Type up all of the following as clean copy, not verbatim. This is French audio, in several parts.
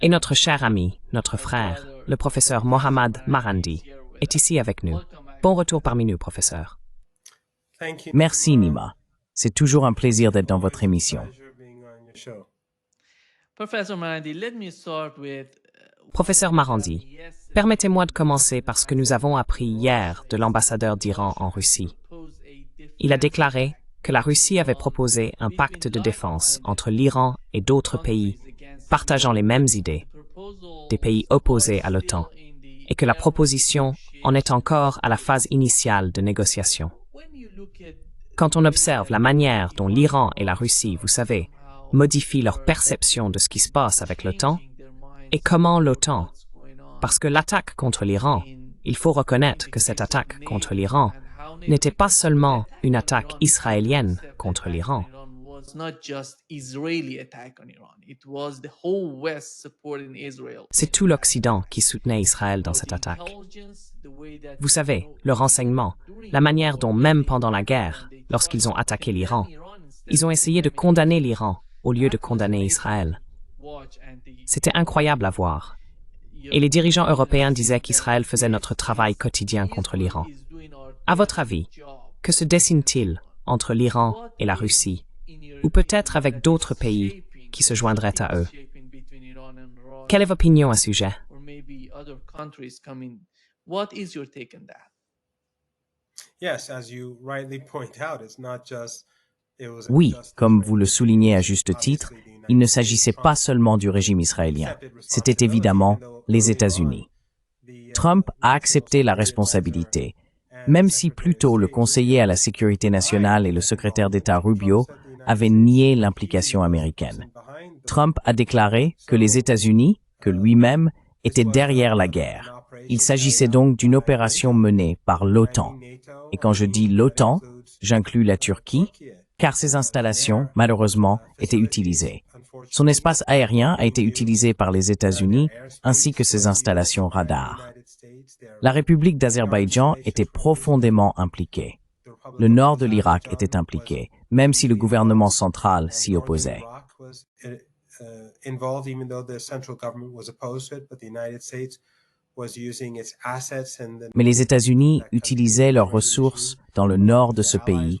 Et notre cher ami, notre frère, le professeur Mohammad Marandi, est ici avec nous. Bon retour parmi nous, professeur. Merci Nima. C'est toujours un plaisir d'être dans votre émission. Professeur Marandi, permettez-moi de commencer par ce que nous avons appris hier de l'ambassadeur d'Iran en Russie. Il a déclaré que la Russie avait proposé un pacte de défense entre l'Iran et d'autres pays partageant les mêmes idées, des pays opposés à l'OTAN, et que la proposition en est encore à la phase initiale de négociation. Quand on observe la manière dont l'Iran et la Russie, vous savez, modifient leur perception de ce qui se passe avec l'OTAN, et comment l'OTAN, parce que l'attaque contre l'Iran, il faut reconnaître que cette attaque contre l'Iran n'était pas seulement une attaque israélienne contre l'Iran. C'est tout l'Occident qui soutenait Israël dans cette attaque. Vous savez, le renseignement, la manière dont même pendant la guerre, lorsqu'ils ont attaqué l'Iran, ils ont essayé de condamner l'Iran au lieu de condamner Israël. C'était incroyable à voir. Et les dirigeants européens disaient qu'Israël faisait notre travail quotidien contre l'Iran. À votre avis, que se dessine-t-il entre l'Iran et la Russie, ou peut-être avec d'autres pays qui se joindraient à eux? Quelle est votre opinion à ce sujet? Oui, comme vous le soulignez à juste titre, il ne s'agissait pas seulement du régime israélien. C'était évidemment les États-Unis. Trump a accepté la responsabilité, même si plus tôt le conseiller à la sécurité nationale et le secrétaire d'État Rubio avaient nié l'implication américaine. Trump a déclaré que les États-Unis, que lui-même, étaient derrière la guerre. Il s'agissait donc d'une opération menée par l'OTAN. Et quand je dis l'OTAN, j'inclus la Turquie, car ces installations, malheureusement, étaient utilisées. Son espace aérien a été utilisé par les États-Unis, ainsi que ses installations radars. La République d'Azerbaïdjan était profondément impliquée. Le nord de l'Irak était impliqué, même si le gouvernement central s'y opposait. Mais les États-Unis utilisaient leurs ressources dans le nord de ce pays,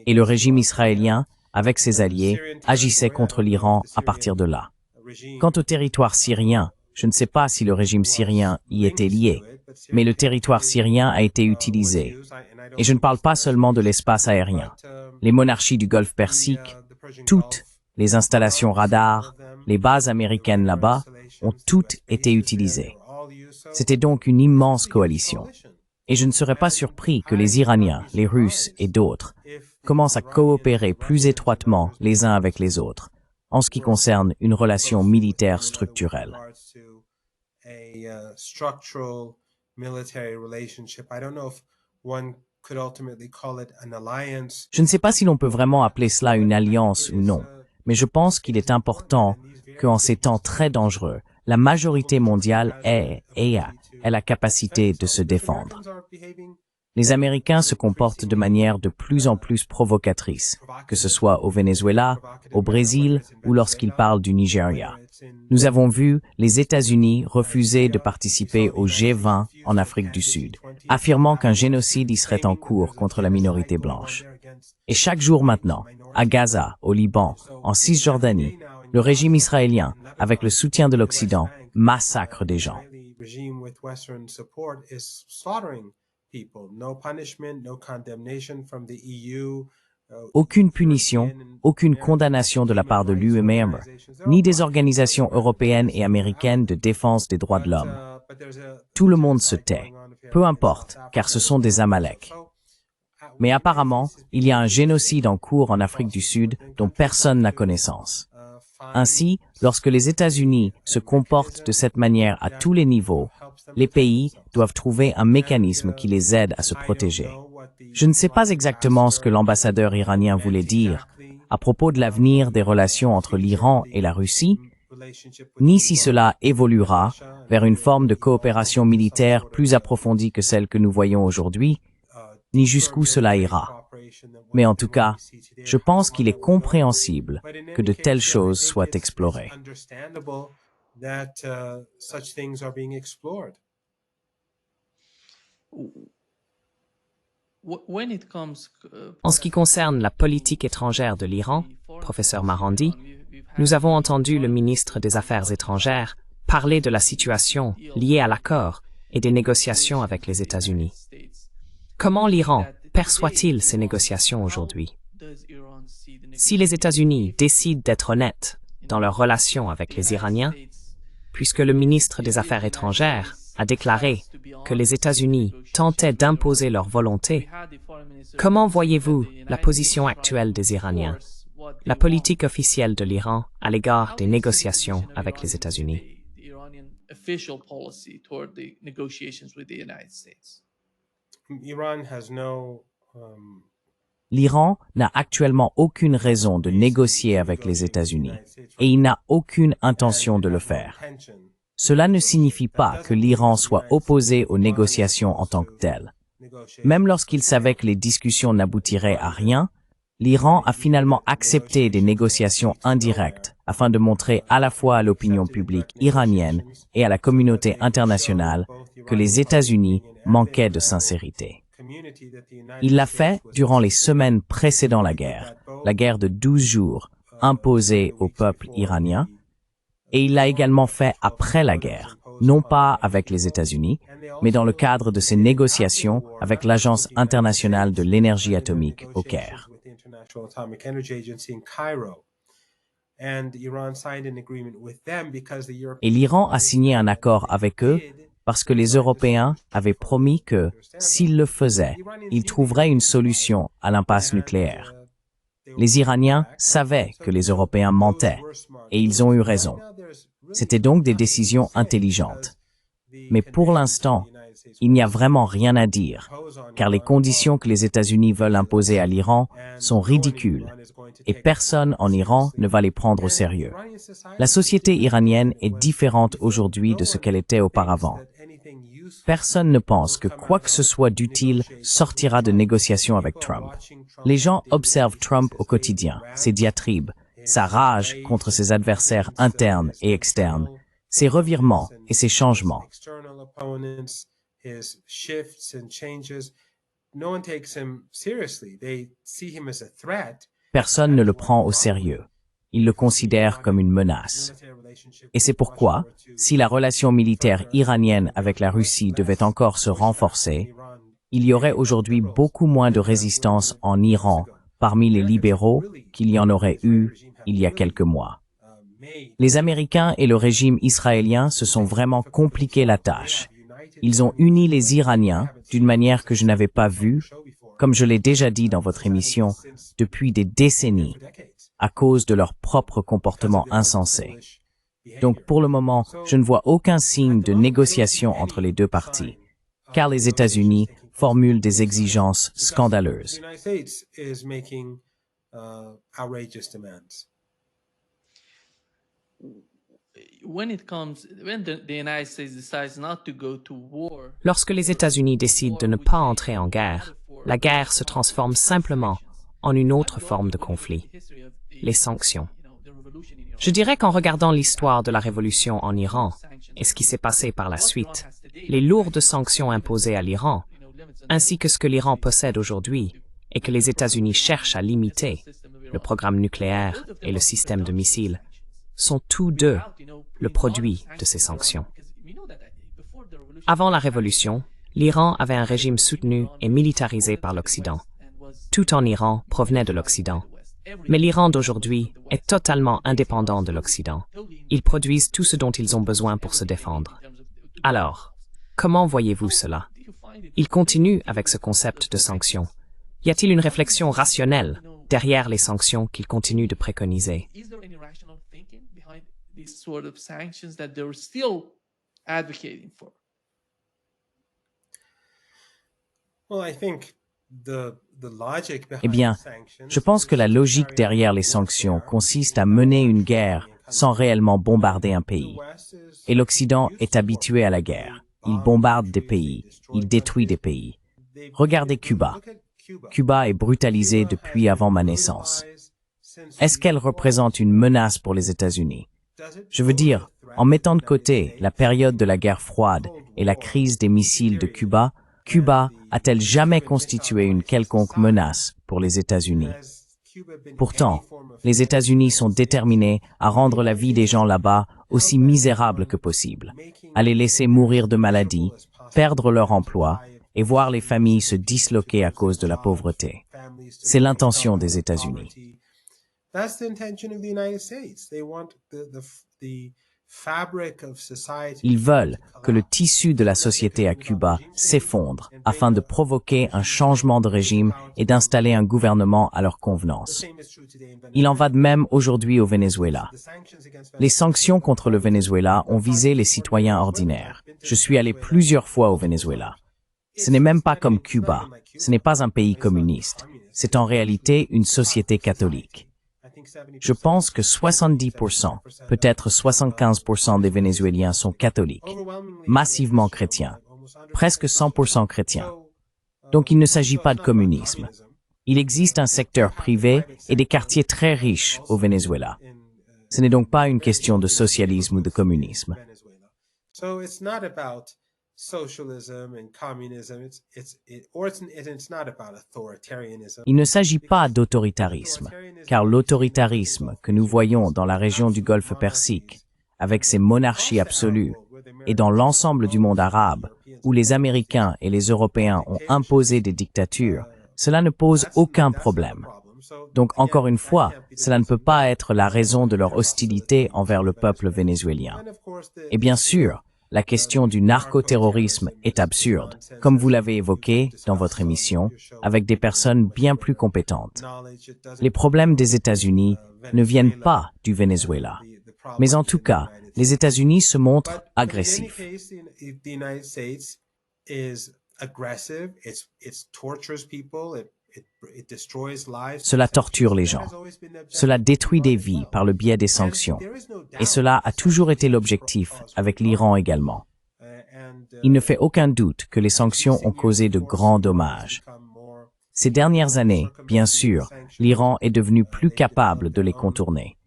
et le régime israélien, avec ses alliés, agissait contre l'Iran à partir de là. Quant au territoire syrien, je ne sais pas si le régime syrien y était lié, mais le territoire syrien a été utilisé. Et je ne parle pas seulement de l'espace aérien. Les monarchies du Golfe Persique, toutes les installations radars, les bases américaines là-bas, ont toutes été utilisées. C'était donc une immense coalition. Et je ne serais pas surpris que les Iraniens, les Russes et d'autres commencent à coopérer plus étroitement les uns avec les autres en ce qui concerne une relation militaire structurelle. Je ne sais pas si l'on peut vraiment appeler cela une alliance ou non, mais je pense qu'il est important qu'en ces temps très dangereux, la majorité mondiale ait la capacité de se défendre. Les Américains se comportent de manière de plus en plus provocatrice, que ce soit au Venezuela, au Brésil ou lorsqu'ils parlent du Nigeria. Nous avons vu les États-Unis refuser de participer au G20 en Afrique du Sud, affirmant qu'un génocide y serait en cours contre la minorité blanche. Et chaque jour maintenant, à Gaza, au Liban, en Cisjordanie, le régime israélien, avec le soutien de l'Occident, massacre des gens. Aucune punition, aucune condamnation de la part de l'UE, ni des organisations européennes et américaines de défense des droits de l'homme. Tout le monde se tait, peu importe, car ce sont des Amaleks. Mais apparemment, il y a un génocide en cours en Afrique du Sud dont personne n'a connaissance. Ainsi, lorsque les États-Unis se comportent de cette manière à tous les niveaux, les pays doivent trouver un mécanisme qui les aide à se protéger. Je ne sais pas exactement ce que l'ambassadeur iranien voulait dire à propos de l'avenir des relations entre l'Iran et la Russie, ni si cela évoluera vers une forme de coopération militaire plus approfondie que celle que nous voyons aujourd'hui, ni jusqu'où cela ira. Mais en tout cas, je pense qu'il est compréhensible que de telles choses soient explorées. that such things are being explored. En ce qui concerne la politique étrangère de l'Iran, professeur Marandi, nous avons entendu le ministre des Affaires étrangères parler de la situation liée à l'accord et des négociations avec les États-Unis. Comment l'Iran perçoit-il ces négociations aujourd'hui? Si les États-Unis décident d'être honnêtes dans leurs relations avec les Iraniens, puisque le ministre des Affaires étrangères a déclaré que les États-Unis tentaient d'imposer leur volonté, comment voyez-vous la position actuelle des Iraniens, la politique officielle de l'Iran à l'égard des négociations avec les États-Unis? L'Iran n'a actuellement aucune raison de négocier avec les États-Unis et il n'a aucune intention de le faire. Cela ne signifie pas que l'Iran soit opposé aux négociations en tant que telles. Même lorsqu'il savait que les discussions n'aboutiraient à rien, l'Iran a finalement accepté des négociations indirectes afin de montrer à la fois à l'opinion publique iranienne et à la communauté internationale que les États-Unis manquaient de sincérité. Il l'a fait durant les semaines précédant la guerre de 12 jours imposée au peuple iranien, et il l'a également fait après la guerre, non pas avec les États-Unis, mais dans le cadre de ses négociations avec l'Agence internationale de l'énergie atomique au Caire. Et l'Iran a signé un accord avec eux parce que les Européens avaient promis que, s'ils le faisaient, ils trouveraient une solution à l'impasse nucléaire. Les Iraniens savaient que les Européens mentaient, et ils ont eu raison. C'était donc des décisions intelligentes. Mais pour l'instant, il n'y a vraiment rien à dire, car les conditions que les États-Unis veulent imposer à l'Iran sont ridicules, et personne en Iran ne va les prendre au sérieux. La société iranienne est différente aujourd'hui de ce qu'elle était auparavant. Personne ne pense que quoi que ce soit d'utile sortira de négociations avec Trump. Les gens observent Trump au quotidien, ses diatribes, sa rage contre ses adversaires internes et externes, ses revirements et ses changements. Personne ne le prend au sérieux. Ils le considèrent comme une menace. Et c'est pourquoi, si la relation militaire iranienne avec la Russie devait encore se renforcer, il y aurait aujourd'hui beaucoup moins de résistance en Iran parmi les libéraux qu'il y en aurait eu il y a quelques mois. Les Américains et le régime israélien se sont vraiment compliqué la tâche. Ils ont uni les Iraniens d'une manière que je n'avais pas vue, comme je l'ai déjà dit dans votre émission, depuis des décennies, à cause de leur propre comportement insensé. Donc pour le moment, je ne vois aucun signe de négociation entre les deux parties, car les États-Unis formulent des exigences scandaleuses. Lorsque les États-Unis décident de ne pas entrer en guerre, la guerre se transforme simplement en une autre forme de conflit, les sanctions. Je dirais qu'en regardant l'histoire de la révolution en Iran et ce qui s'est passé par la suite, les lourdes sanctions imposées à l'Iran, ainsi que ce que l'Iran possède aujourd'hui et que les États-Unis cherchent à limiter, le programme nucléaire et le système de missiles, sont tous deux le produit de ces sanctions. Avant la révolution, l'Iran avait un régime soutenu et militarisé par l'Occident. Tout en Iran provenait de l'Occident. Mais l'Iran d'aujourd'hui est totalement indépendant de l'Occident. Ils produisent tout ce dont ils ont besoin pour se défendre. Alors, comment voyez-vous cela? Ils continuent avec ce concept de sanctions. Y a-t-il une réflexion rationnelle derrière les sanctions qu'ils continuent de préconiser? Eh bien, je pense que la logique derrière les sanctions consiste à mener une guerre sans réellement bombarder un pays. Et l'Occident est habitué à la guerre. Il bombarde des pays, il détruit des pays. Regardez Cuba. Cuba est brutalisée depuis avant ma naissance. Est-ce qu'elle représente une menace pour les États-Unis? Je veux dire, En mettant de côté la période de la guerre froide et la crise des missiles de Cuba, Cuba a-t-elle jamais constitué une quelconque menace pour les États-Unis? Pourtant, les États-Unis sont déterminés à rendre la vie des gens là-bas aussi misérable que possible, à les laisser mourir de maladie, perdre leur emploi et voir les familles se disloquer à cause de la pauvreté. C'est l'intention des États-Unis. Ils veulent que le tissu de la société à Cuba s'effondre afin de provoquer un changement de régime et d'installer un gouvernement à leur convenance. Il en va de même aujourd'hui au Venezuela. Les sanctions contre le Venezuela ont visé les citoyens ordinaires. Je suis allé plusieurs fois au Venezuela. Ce n'est même pas comme Cuba. Ce n'est pas un pays communiste. C'est en réalité une société catholique. Je pense que 70%, peut-être 75% des Vénézuéliens sont catholiques, massivement chrétiens, presque 100% chrétiens. Donc il ne s'agit pas de communisme. Il existe un secteur privé et des quartiers très riches au Venezuela. Ce n'est donc pas une question de socialisme ou de communisme. Il ne s'agit pas d'autoritarisme, car l'autoritarisme que nous voyons dans la région du Golfe Persique, avec ses monarchies absolues, et dans l'ensemble du monde arabe, où les Américains et les Européens ont imposé des dictatures, cela ne pose aucun problème. Donc, encore une fois, cela ne peut pas être la raison de leur hostilité envers le peuple vénézuélien. Et bien sûr, la question du narcoterrorisme est absurde, comme vous l'avez évoqué dans votre émission, avec des personnes bien plus compétentes. Les problèmes des États-Unis ne viennent pas du Venezuela. Mais en tout cas, les États-Unis se montrent agressifs. Cela torture les gens. Cela détruit des vies par le biais des sanctions. Et cela a toujours été l'objectif avec l'Iran également. Il ne fait aucun doute que les sanctions ont causé de grands dommages. Ces dernières années, bien sûr, l'Iran est devenu plus capable de les contourner.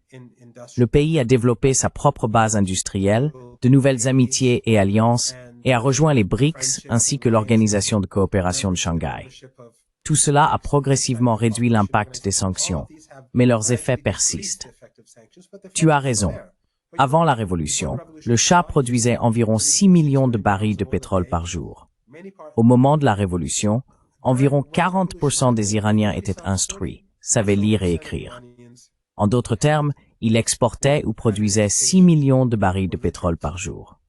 Le pays a développé sa propre base industrielle, de nouvelles amitiés et alliances, et a rejoint les BRICS ainsi que l'Organisation de coopération de Shanghai. Tout cela a progressivement réduit l'impact des sanctions, mais leurs effets persistent. Tu as raison. Avant la Révolution, le Shah produisait environ 6 millions de barils de pétrole par jour. Au moment de la Révolution, environ 40% des Iraniens étaient instruits, savaient lire et écrire. En d'autres termes, il exportait ou produisait 6 millions de barils de pétrole par jour.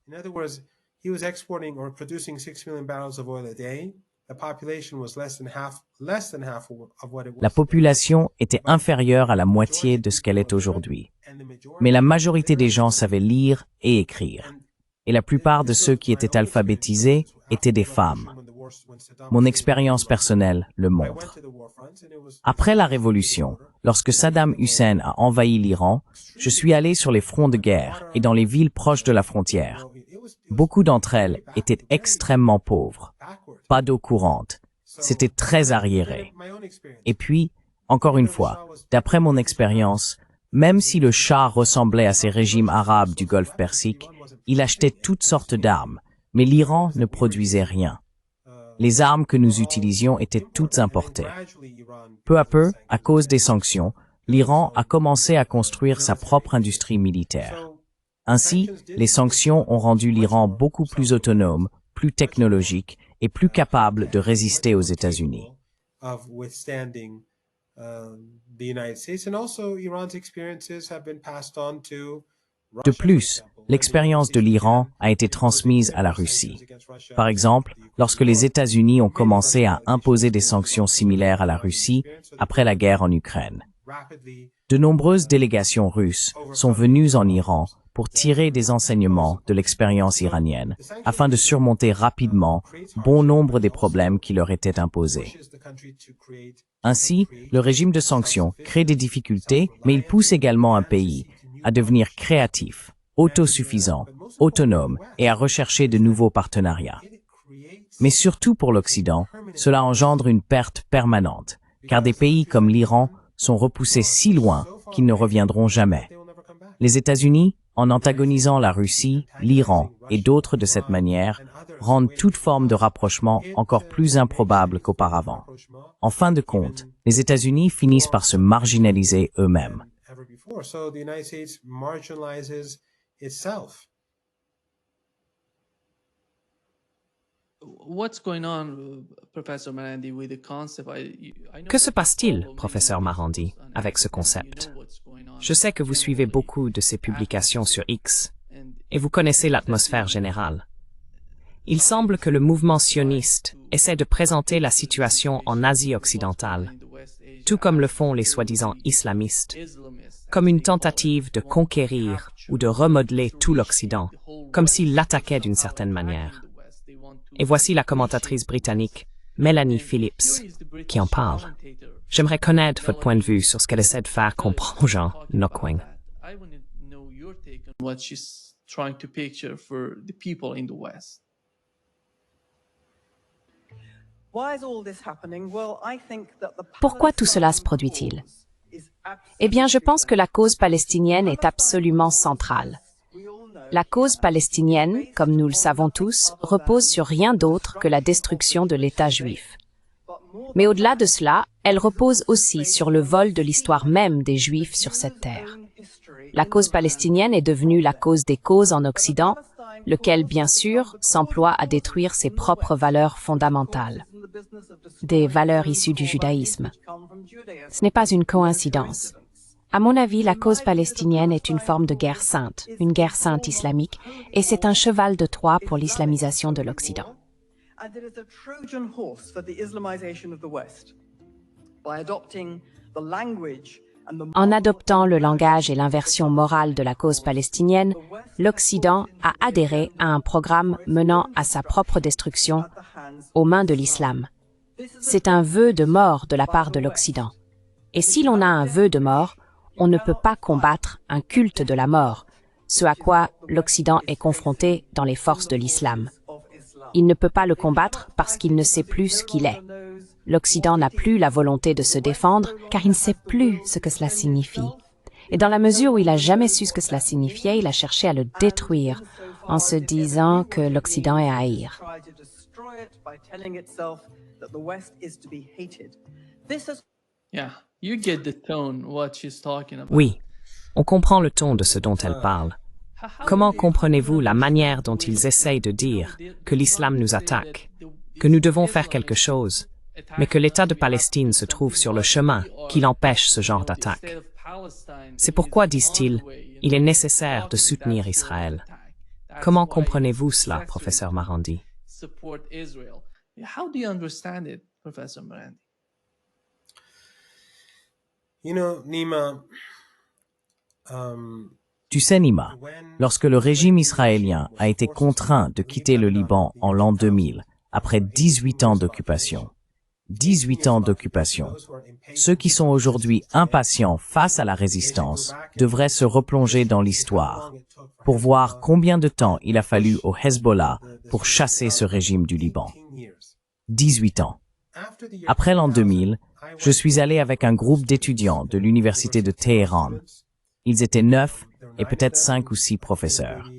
La population était inférieure à la moitié de ce qu'elle est aujourd'hui. Mais la majorité des gens savaient lire et écrire. Et la plupart de ceux qui étaient alphabétisés étaient des femmes. Mon expérience personnelle le montre. Après la Révolution, lorsque Saddam Hussein a envahi l'Iran, je suis allé sur les fronts de guerre et dans les villes proches de la frontière. Beaucoup d'entre elles étaient extrêmement pauvres. Pas d'eau courante. C'était très arriéré. Et puis, encore une fois, d'après mon expérience, même si le Shah ressemblait à ces régimes arabes du Golfe Persique, il achetait toutes sortes d'armes, mais l'Iran ne produisait rien. Les armes que nous utilisions étaient toutes importées. Peu à peu, à cause des sanctions, l'Iran a commencé à construire sa propre industrie militaire. Ainsi, les sanctions ont rendu l'Iran beaucoup plus autonome, plus technologique et plus capable de résister aux États-Unis. De plus, l'expérience de l'Iran a été transmise à la Russie. Par exemple, lorsque les États-Unis ont commencé à imposer des sanctions similaires à la Russie après la guerre en Ukraine. De nombreuses délégations russes sont venues en Iran pour tirer des enseignements de l'expérience iranienne, afin de surmonter rapidement bon nombre des problèmes qui leur étaient imposés. Ainsi, le régime de sanctions crée des difficultés, mais il pousse également un pays à devenir créatif, autosuffisant, autonome et à rechercher de nouveaux partenariats. Mais surtout pour l'Occident, cela engendre une perte permanente, car des pays comme l'Iran sont repoussés si loin qu'ils ne reviendront jamais. Les États-Unis, en antagonisant la Russie, l'Iran et d'autres de cette manière, rendent toute forme de rapprochement encore plus improbable qu'auparavant. En fin de compte, les États-Unis finissent par se marginaliser eux-mêmes. So the United States marginalizes itself. What's going on, Professor Marandi, with the concept? Que se passe-t-il, professeur Marandi, avec ce concept? Je sais que vous suivez beaucoup de ces publications sur X et vous connaissez l'atmosphère générale. Il semble que le mouvement sioniste essaie de présenter la situation en Asie occidentale, tout comme le font les soi-disant islamistes, comme une tentative de conquérir ou de remodeler tout l'Occident, comme s'ils l'attaquaient d'une certaine manière. Et voici la commentatrice britannique Melanie Phillips qui en parle. J'aimerais connaître votre point de vue sur ce qu'elle essaie de faire comprendre aux gens, Nockwing. What she's trying to picture for the people in the West. Pourquoi tout cela se produit-il? Eh bien, je pense que la cause palestinienne est absolument centrale. La cause palestinienne, comme nous le savons tous, repose sur rien d'autre que la destruction de l'État juif. Mais au-delà de cela, elle repose aussi sur le vol de l'histoire même des Juifs sur cette terre. La cause palestinienne est devenue la cause des causes en Occident, lequel, bien sûr, s'emploie à détruire ses propres valeurs fondamentales, des valeurs issues du judaïsme. Ce n'est pas une coïncidence. À mon avis, la cause palestinienne est une forme de guerre sainte, une guerre sainte islamique, et c'est un cheval de Troie pour l'islamisation de l'Occident. En adoptant le langage et l'inversion morale de la cause palestinienne, l'Occident a adhéré à un programme menant à sa propre destruction aux mains de l'islam. C'est un vœu de mort de la part de l'Occident. Et si l'on a un vœu de mort, on ne peut pas combattre un culte de la mort, ce à quoi l'Occident est confronté dans les forces de l'islam. Il ne peut pas le combattre parce qu'il ne sait plus ce qu'il est. L'Occident n'a plus la volonté de se défendre car il ne sait plus ce que cela signifie. Et dans la mesure où il n'a jamais su ce que cela signifiait, il a cherché à le détruire en se disant que l'Occident est à haïr. Yeah, you get the tone, what she's talking about. Oui, on comprend le ton de ce dont elle parle. Comment comprenez-vous la manière dont ils essayent de dire que l'islam nous attaque, que nous devons faire quelque chose, mais que l'État de Palestine se trouve sur le chemin qui l'empêche ce genre d'attaque? C'est pourquoi, disent-ils, il est nécessaire de soutenir Israël. Comment comprenez-vous cela, professeur Marandi? Support Israel. How do you understand it, Professor Marandi? You know, Nima, Tu sais, Nima, lorsque le régime israélien a été contraint de quitter le Liban en l'an 2000, après 18 ans d'occupation, ceux qui sont aujourd'hui impatients face à la résistance devraient se replonger dans l'histoire pour voir combien de temps il a fallu au Hezbollah pour chasser ce régime du Liban. 18 ans. Après l'an 2000, je suis allé avec un groupe d'étudiants de l'université de Téhéran. Ils étaient 9 et peut-être 5 ou 6 professeurs.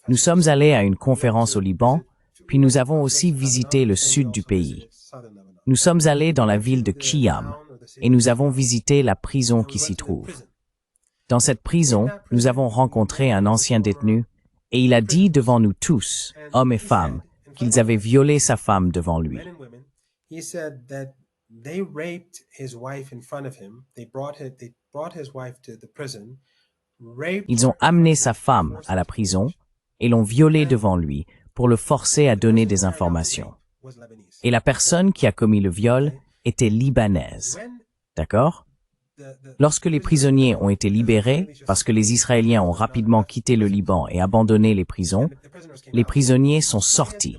Nous sommes allés à une conférence au Liban, puis nous avons aussi visité le sud du pays. Nous sommes allés dans la ville de Qiyam et nous avons visité la prison qui s'y trouve. Dans cette prison, nous avons rencontré un ancien détenu et il a dit devant nous tous, hommes et femmes, qu'ils avaient violé sa femme devant lui. he said that they raped his wife in front of him. They brought his wife to the prison. Ils ont amené sa femme à la prison et l'ont violée devant lui pour le forcer à donner des informations. Et la personne qui a commis le viol était libanaise. D'accord? Lorsque les prisonniers ont été libérés, parce que les Israéliens ont rapidement quitté le Liban et abandonné les prisons, les prisonniers sont sortis.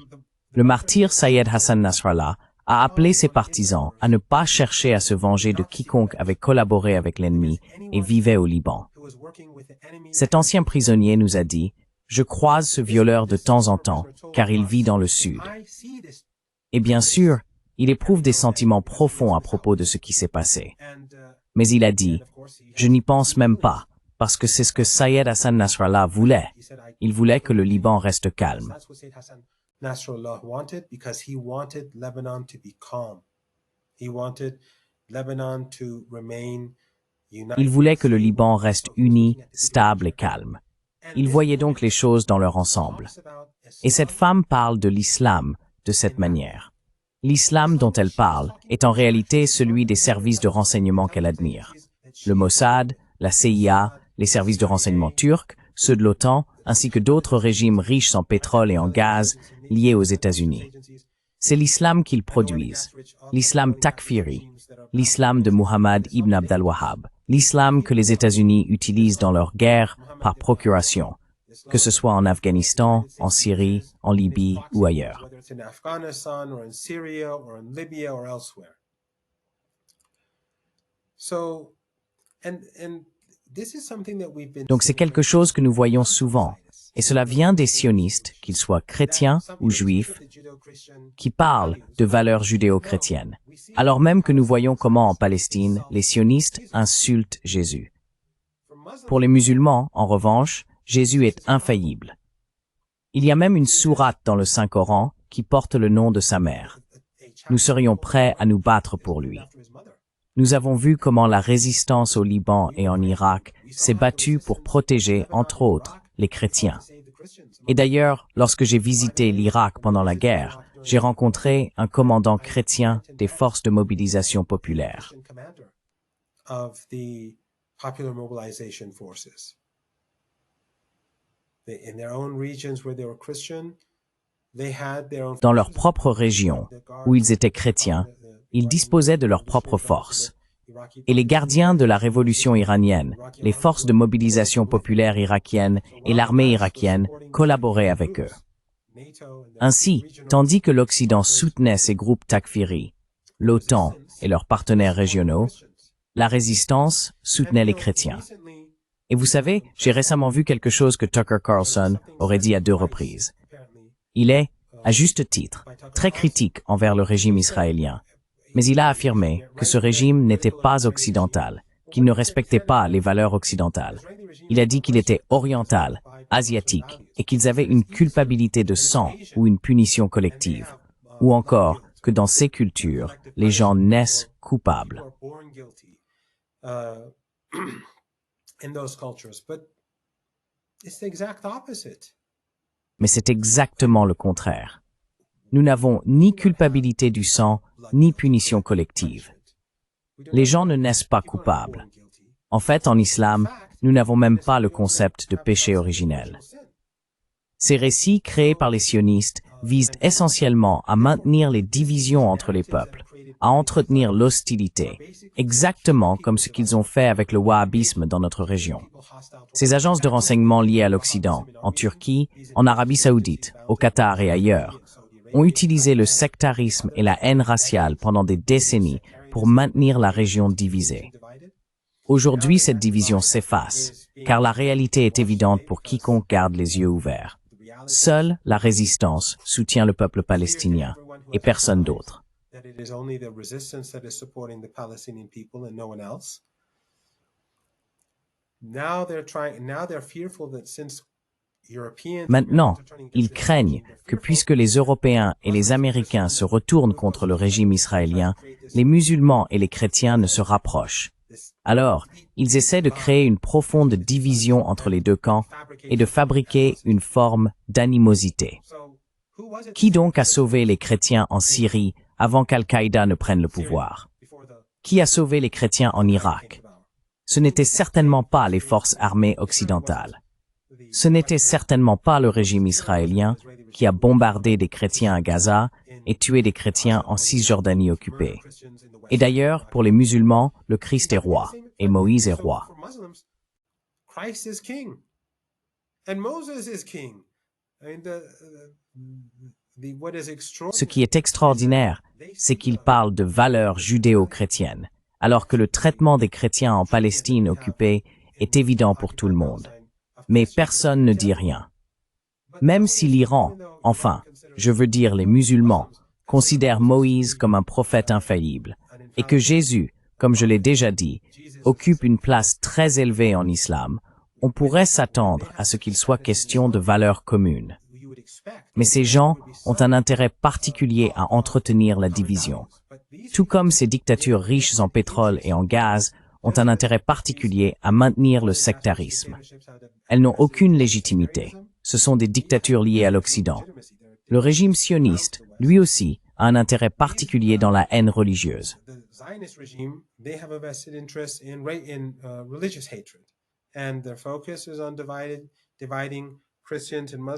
Le martyr Sayed Hassan Nasrallah a appelé ses partisans à ne pas chercher à se venger de quiconque avait collaboré avec l'ennemi et vivait au Liban. Cet ancien prisonnier nous a dit « Je croise ce violeur de temps en temps, car il vit dans le sud. » Et bien sûr, il éprouve des sentiments profonds à propos de ce qui s'est passé. Mais il a dit « Je n'y pense même pas, parce que c'est ce que Sayed Hassan Nasrallah voulait. Il voulait que le Liban reste calme. That's what Sayyid Hassan Nasrallah wanted because he wanted Lebanon to be calm. He wanted Lebanon to remain united. Il voulait que le Liban reste uni, stable et calme. Il voyait donc les choses dans leur ensemble. Et cette femme parle de l'islam de cette manière. L'islam dont elle parle est en réalité celui des services de renseignement qu'elle admire. Le Mossad, la CIA, les services de renseignement turcs, ceux de l'OTAN, ainsi que d'autres régimes riches en pétrole et en gaz liés aux États-Unis. C'est l'islam qu'ils produisent, l'islam takfiri, l'islam de Muhammad ibn Abd al-Wahhab, l'islam que les États-Unis utilisent dans leur guerre par procuration, que ce soit en Afghanistan, en Syrie, en Libye ou ailleurs. Whether it's in Afghanistan or in Syria or in Libya or elsewhere. So, and this is something that we've been. Donc c'est quelque chose que nous voyons souvent, et cela vient des sionistes, qu'ils soient chrétiens ou juifs, qui parlent de valeurs judéo-chrétiennes, alors même que nous voyons comment en Palestine, les sionistes insultent Jésus. Pour les musulmans, en revanche, Jésus est infaillible. Il y a même une sourate dans le Saint-Coran qui porte le nom de sa mère. Nous serions prêts à nous battre pour lui. Nous avons vu comment la résistance au Liban et en Irak s'est battue pour protéger, entre autres, les chrétiens. Et d'ailleurs, lorsque j'ai visité l'Irak pendant la guerre, j'ai rencontré un commandant chrétien des forces de mobilisation populaire. Of the popular mobilization forces. In their own regions where they were Christian, they had their own. Dans leur propre région, où ils étaient chrétiens, ils disposaient de leurs propres forces. Et les gardiens de la révolution iranienne, les forces de mobilisation populaire irakiennes et l'armée irakienne collaboraient avec eux. Ainsi, tandis que l'Occident soutenait ces groupes takfiri, l'OTAN et leurs partenaires régionaux, la résistance soutenait les chrétiens. Et vous savez, j'ai récemment vu quelque chose que Tucker Carlson aurait dit à 2 reprises. Il est, à juste titre, très critique envers le régime israélien. Mais il a affirmé que ce régime n'était pas occidental, qu'il ne respectait pas les valeurs occidentales. Il a dit qu'il était oriental, asiatique, et qu'ils avaient une culpabilité de sang ou une punition collective. Ou encore que dans ces cultures, les gens naissent coupables. Mais c'est exactement le contraire. Nous n'avons ni culpabilité du sang, ni punition collective. Les gens ne naissent pas coupables. En fait, en islam, nous n'avons même pas le concept de péché originel. Ces récits créés par les sionistes visent essentiellement à maintenir les divisions entre les peuples, à entretenir l'hostilité, exactement comme ce qu'ils ont fait avec le wahhabisme dans notre région. Ces agences de renseignement liées à l'Occident, en Turquie, en Arabie Saoudite, au Qatar et ailleurs, ont utilisé le sectarisme et la haine raciale pendant des décennies pour maintenir la région divisée. Aujourd'hui, cette division s'efface, car la réalité est évidente pour quiconque garde les yeux ouverts. Seule la résistance soutient le peuple palestinien, et personne d'autre. Maintenant, ils craignent que puisque les Européens et les Américains se retournent contre le régime israélien, les musulmans et les chrétiens ne se rapprochent. Alors, ils essaient de créer une profonde division entre les deux camps et de fabriquer une forme d'animosité. Qui donc a sauvé les chrétiens en Syrie avant qu'Al-Qaïda ne prenne le pouvoir? Qui a sauvé les chrétiens en Irak? Ce n'était certainement pas les forces armées occidentales. Ce n'était certainement pas le régime israélien qui a bombardé des chrétiens à Gaza et tué des chrétiens en Cisjordanie occupée. Et d'ailleurs, pour les musulmans, le Christ est roi, et Moïse est roi. Ce qui est extraordinaire, c'est qu'il parle de valeurs judéo-chrétiennes, alors que le traitement des chrétiens en Palestine occupée est évident pour tout le monde. Mais personne ne dit rien. Même si l'Iran, enfin, je veux dire les musulmans, considèrent Moïse comme un prophète infaillible, et que Jésus, comme je l'ai déjà dit, occupe une place très élevée en islam, on pourrait s'attendre à ce qu'il soit question de valeurs communes. Mais ces gens ont un intérêt particulier à entretenir la division. Tout comme ces dictatures riches en pétrole et en gaz ont un intérêt particulier à maintenir le sectarisme. Elles n'ont aucune légitimité. Ce sont des dictatures liées à l'Occident. Le régime sioniste, lui aussi, a un intérêt particulier dans la haine religieuse.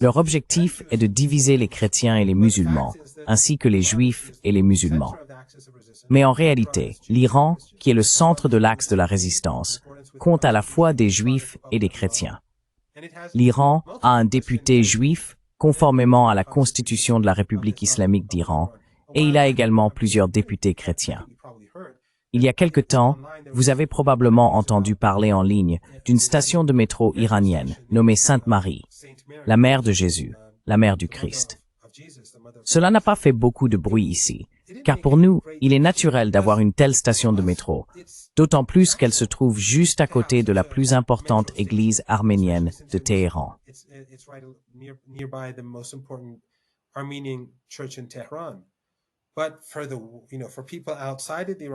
Leur objectif est de diviser les chrétiens et les musulmans, ainsi que les juifs et les musulmans. Mais en réalité, l'Iran, qui est le centre de l'axe de la résistance, compte à la fois des juifs et des chrétiens. L'Iran a un député juif, conformément à la constitution de la République islamique d'Iran, et il a également plusieurs députés chrétiens. Il y a quelque temps, vous avez probablement entendu parler en ligne d'une station de métro iranienne nommée Sainte Marie, la mère de Jésus, la mère du Christ. Cela n'a pas fait beaucoup de bruit ici, car pour nous, il est naturel d'avoir une telle station de métro, d'autant plus qu'elle se trouve juste à côté de la plus importante église arménienne de Téhéran.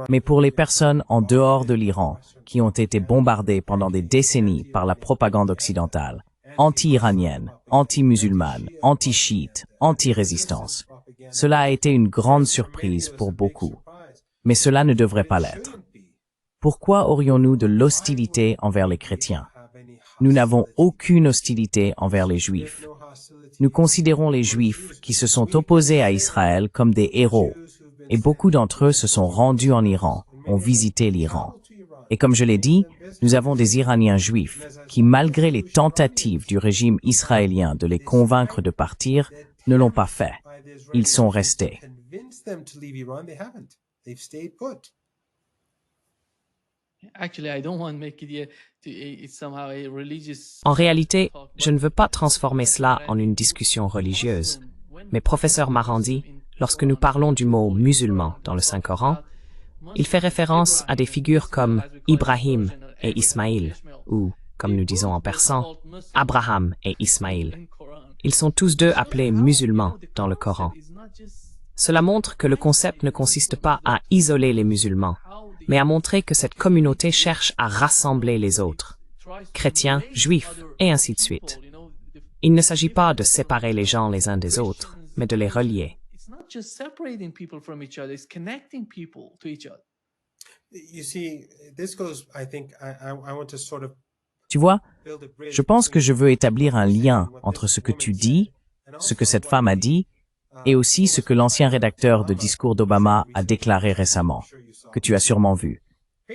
Mais pour les personnes en dehors de l'Iran, qui ont été bombardées pendant des décennies par la propagande occidentale, anti-iranienne, anti-musulmane, anti-chiite, anti-résistance, cela a été une grande surprise pour beaucoup. Mais cela ne devrait pas l'être. Pourquoi aurions-nous de l'hostilité envers les chrétiens? Nous n'avons aucune hostilité envers les juifs. Nous considérons les juifs qui se sont opposés à Israël comme des héros, et beaucoup d'entre eux se sont rendus en Iran, ont visité l'Iran. Et comme je l'ai dit, nous avons des Iraniens juifs qui, malgré les tentatives du régime israélien de les convaincre de partir, ne l'ont pas fait. Ils sont restés. En réalité, je ne veux pas transformer cela en une discussion religieuse. Mais professeur Marandi, lorsque nous parlons du mot musulman dans le Saint-Coran, il fait référence à des figures comme Ibrahim et Ismaïl, ou, comme nous disons en persan, Abraham et Ismaïl. Ils sont tous deux appelés musulmans dans le Coran. Cela montre que le concept ne consiste pas à isoler les musulmans, mais à montrer que cette communauté cherche à rassembler les autres, chrétiens, juifs, et ainsi de suite. Il ne s'agit pas de séparer les gens les uns des autres, mais de les relier. Tu vois, je pense que je veux établir un lien entre ce que tu dis, ce que cette femme a dit, et aussi ce que l'ancien rédacteur de discours d'Obama a déclaré récemment, que tu as sûrement vu.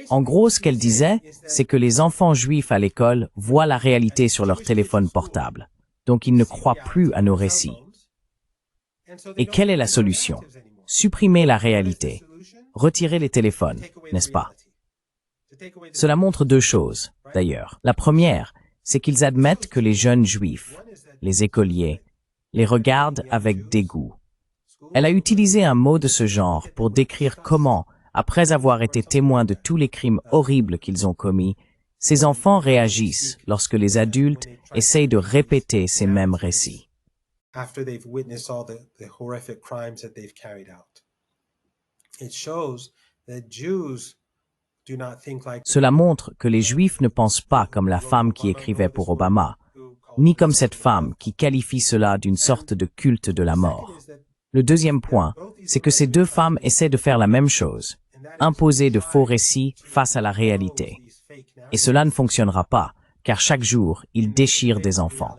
En gros, ce qu'elle disait, c'est que les enfants juifs à l'école voient la réalité sur leur téléphone portable, donc ils ne croient plus à nos récits. Et quelle est la solution? Supprimer la réalité, retirer les téléphones, n'est-ce pas? Cela montre deux choses, d'ailleurs. La première, c'est qu'ils admettent que les jeunes juifs, les écoliers, les regardent avec dégoût. Elle a utilisé un mot de ce genre pour décrire comment, après avoir été témoins de tous les crimes horribles qu'ils ont commis, ces enfants réagissent lorsque les adultes essayent de répéter ces mêmes récits. Cela montre que les Juifs ne pensent pas comme la femme qui écrivait pour Obama, ni comme cette femme qui qualifie cela d'une sorte de culte de la mort. Le deuxième point, c'est que ces deux femmes essaient de faire la même chose, imposer de faux récits face à la réalité. Et cela ne fonctionnera pas, car chaque jour, ils déchirent des enfants.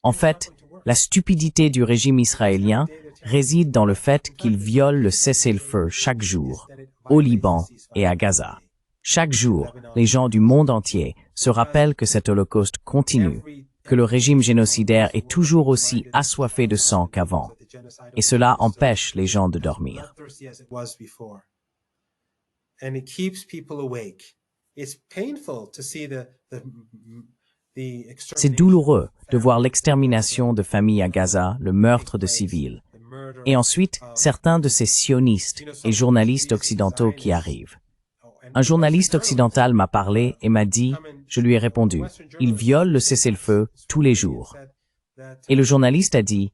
En fait, la stupidité du régime israélien réside dans le fait qu'il viole le cessez-le-feu chaque jour, au Liban et à Gaza. Chaque jour, les gens du monde entier se rappellent que cet holocauste continue, que le régime génocidaire est toujours aussi assoiffé de sang qu'avant. Et cela empêche les gens de dormir. C'est douloureux de voir l'extermination de familles à Gaza, le meurtre de civils, et ensuite certains de ces sionistes et journalistes occidentaux qui arrivent. Un journaliste occidental m'a parlé et m'a dit, je lui ai répondu, ils violent le cessez-le-feu tous les jours. Et le journaliste a dit,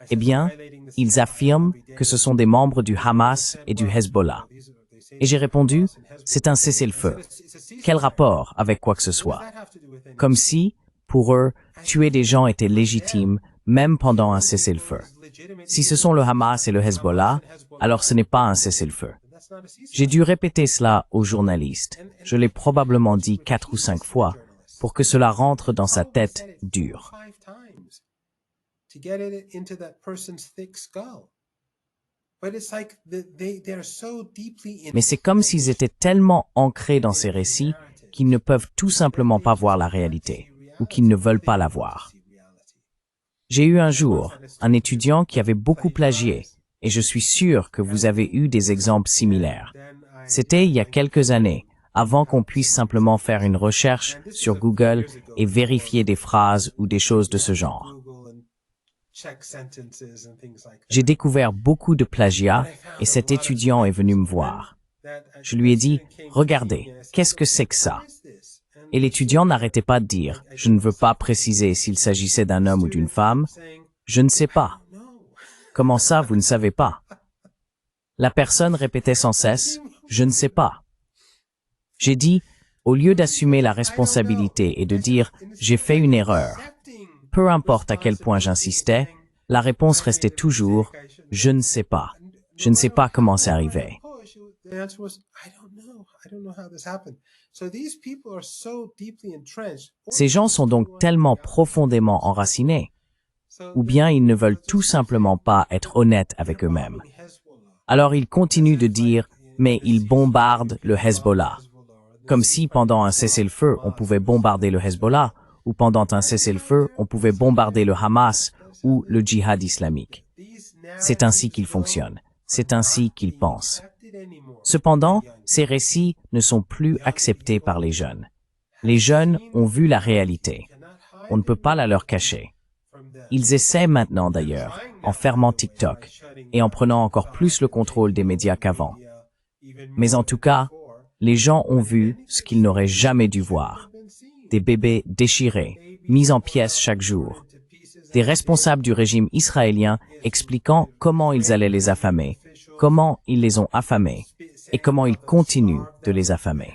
eh bien, ils affirment que ce sont des membres du Hamas et du Hezbollah. Et j'ai répondu, c'est un cessez-le-feu. Quel rapport avec quoi que ce soit? Comme si, pour eux, tuer des gens était légitime, même pendant un cessez-le-feu. Si ce sont le Hamas et le Hezbollah, alors ce n'est pas un cessez-le-feu. J'ai dû répéter cela aux journalistes. Je l'ai probablement dit 4 ou 5 fois pour que cela rentre dans sa tête dure. Mais c'est comme s'ils étaient tellement ancrés dans ces récits qu'ils ne peuvent tout simplement pas voir la réalité, ou qu'ils ne veulent pas la voir. J'ai eu un jour un étudiant qui avait beaucoup plagié, et je suis sûr que vous avez eu des exemples similaires. C'était il y a quelques années, avant qu'on puisse simplement faire une recherche sur Google et vérifier des phrases ou des choses de ce genre. J'ai découvert beaucoup de plagiat et cet étudiant est venu me voir. Je lui ai dit, regardez, qu'est-ce que c'est que ça? Et l'étudiant n'arrêtait pas de dire, je ne veux pas préciser s'il s'agissait d'un homme ou d'une femme, je ne sais pas. Comment ça, vous ne savez pas? La personne répétait sans cesse, je ne sais pas. J'ai dit, au lieu d'assumer la responsabilité et de dire, j'ai fait une erreur, peu importe à quel point j'insistais, la réponse restait toujours, je ne sais pas. Je ne sais pas comment c'est arrivé. Ces gens sont donc tellement profondément enracinés, ou bien ils ne veulent tout simplement pas être honnêtes avec eux-mêmes. Alors ils continuent de dire, mais ils bombardent le Hezbollah. Comme si pendant un cessez-le-feu, on pouvait bombarder le Hezbollah, ou pendant un cessez-le-feu, on pouvait bombarder le Hamas ou le djihad islamique. C'est ainsi qu'ils fonctionnent. C'est ainsi qu'ils pensent. Cependant, ces récits ne sont plus acceptés par les jeunes. Les jeunes ont vu la réalité. On ne peut pas la leur cacher. Ils essaient maintenant d'ailleurs, en fermant TikTok et en prenant encore plus le contrôle des médias qu'avant. Mais en tout cas, les gens ont vu ce qu'ils n'auraient jamais dû voir. Des bébés déchirés, mis en pièces chaque jour. Des responsables du régime israélien expliquant comment ils allaient les affamer, comment ils les ont affamés et comment ils continuent de les affamer.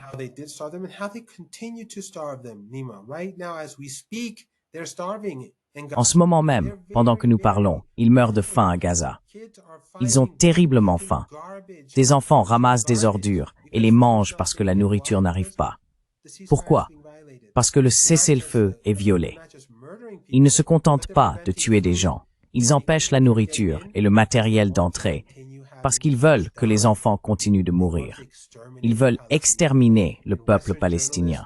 En ce moment même, pendant que nous parlons, ils meurent de faim à Gaza. Ils ont terriblement faim. Des enfants ramassent des ordures et les mangent parce que la nourriture n'arrive pas. Pourquoi? Parce que le cessez-le-feu est violé. Ils ne se contentent pas de tuer des gens. Ils empêchent la nourriture et le matériel d'entrer parce qu'ils veulent que les enfants continuent de mourir. Ils veulent exterminer le peuple palestinien.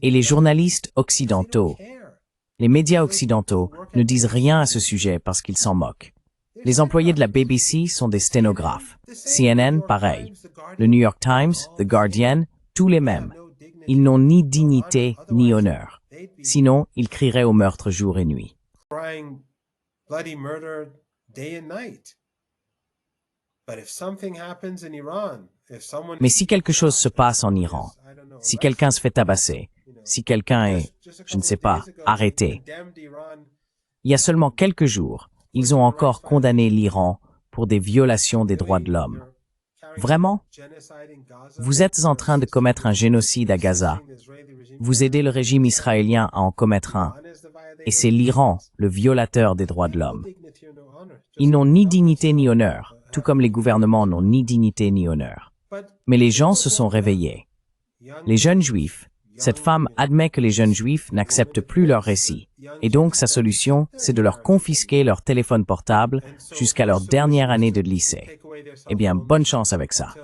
Et les journalistes occidentaux, les médias occidentaux ne disent rien à ce sujet parce qu'ils s'en moquent. Les employés de la BBC sont des sténographes. CNN, pareil. Le New York Times, The Guardian, tous les mêmes. Ils n'ont ni dignité ni honneur. Sinon, ils crieraient au meurtre jour et nuit. Mais si quelque chose se passe en Iran, si quelqu'un se fait tabasser, si quelqu'un est, je ne sais pas, arrêté, il y a seulement quelques jours, ils ont encore condamné l'Iran pour des violations des droits de l'homme. Vraiment? Vous êtes en train de commettre un génocide à Gaza. Vous aidez le régime israélien à en commettre un. Et c'est l'Iran, le violateur des droits de l'homme. Ils n'ont ni dignité ni honneur, tout comme les gouvernements n'ont ni dignité ni honneur. Mais les gens se sont réveillés. Les jeunes juifs, cette femme admet que les jeunes juifs n'acceptent plus leur récit. Et donc sa solution, c'est de leur confisquer leur téléphone portable jusqu'à leur dernière année de lycée. Eh bien, bonne chance avec ça.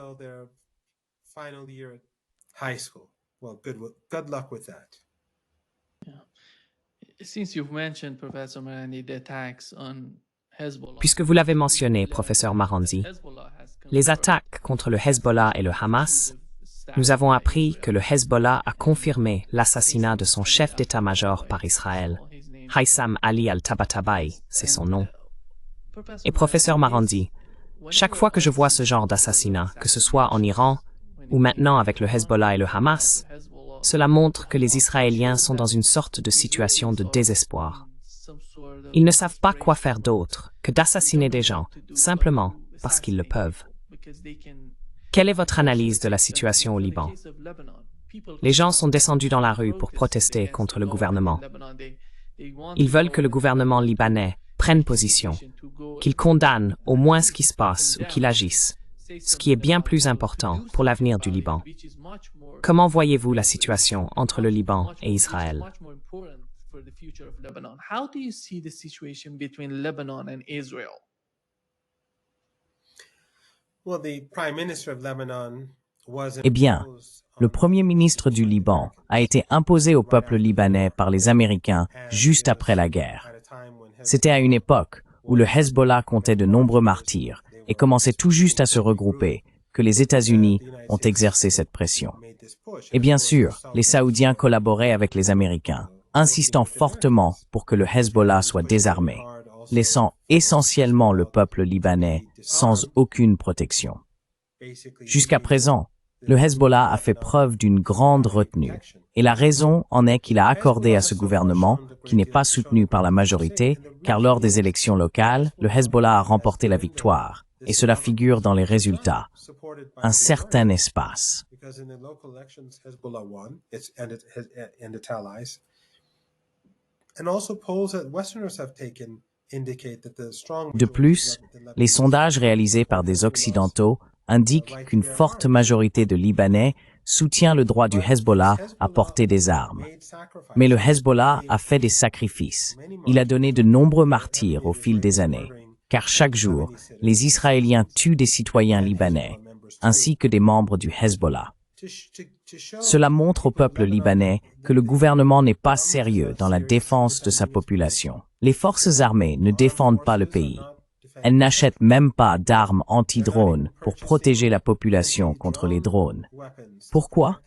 Puisque vous l'avez mentionné, professeur Marandi, les attaques contre le Hezbollah et le Hamas, nous avons appris que le Hezbollah a confirmé l'assassinat de son chef d'état-major par Israël. Haitham Ali al-Tabatabai, c'est son nom. Et professeur Marandi, chaque fois que je vois ce genre d'assassinat, que ce soit en Iran, ou maintenant avec le Hezbollah et le Hamas, cela montre que les Israéliens sont dans une sorte de situation de désespoir. Ils ne savent pas quoi faire d'autre que d'assassiner des gens, simplement parce qu'ils le peuvent. Quelle est votre analyse de la situation au Liban? Les gens sont descendus dans la rue pour protester contre le gouvernement. Ils veulent que le gouvernement libanais prenne position, qu'il condamne au moins ce qui se passe ou qu'il agisse, ce qui est bien plus important pour l'avenir du Liban. Comment voyez-vous la situation entre le Liban et Israël? Eh bien, le premier ministre du Liban a été imposé au peuple libanais par les Américains juste après la guerre. C'était à une époque où le Hezbollah comptait de nombreux martyrs et commençait tout juste à se regrouper que les États-Unis ont exercé cette pression. Et bien sûr, les Saoudiens collaboraient avec les Américains, insistant fortement pour que le Hezbollah soit désarmé, laissant essentiellement le peuple libanais sans aucune protection. Jusqu'à présent, le Hezbollah a fait preuve d'une grande retenue, et la raison en est qu'il a accordé à ce gouvernement, qui n'est pas soutenu par la majorité, car lors des élections locales, le Hezbollah a remporté la victoire, et cela figure dans les résultats, un certain espace. De plus, les sondages réalisés par des Occidentaux indiquent qu'une forte majorité de Libanais soutient le droit du Hezbollah à porter des armes. Mais le Hezbollah a fait des sacrifices. Il a donné de nombreux martyrs au fil des années, car chaque jour, les Israéliens tuent des citoyens libanais, ainsi que des membres du Hezbollah. Cela montre au peuple libanais que le gouvernement n'est pas sérieux dans la défense de sa population. Les forces armées ne défendent pas le pays. Elles n'achètent même pas d'armes anti-drones pour protéger la population contre les drones. Pourquoi?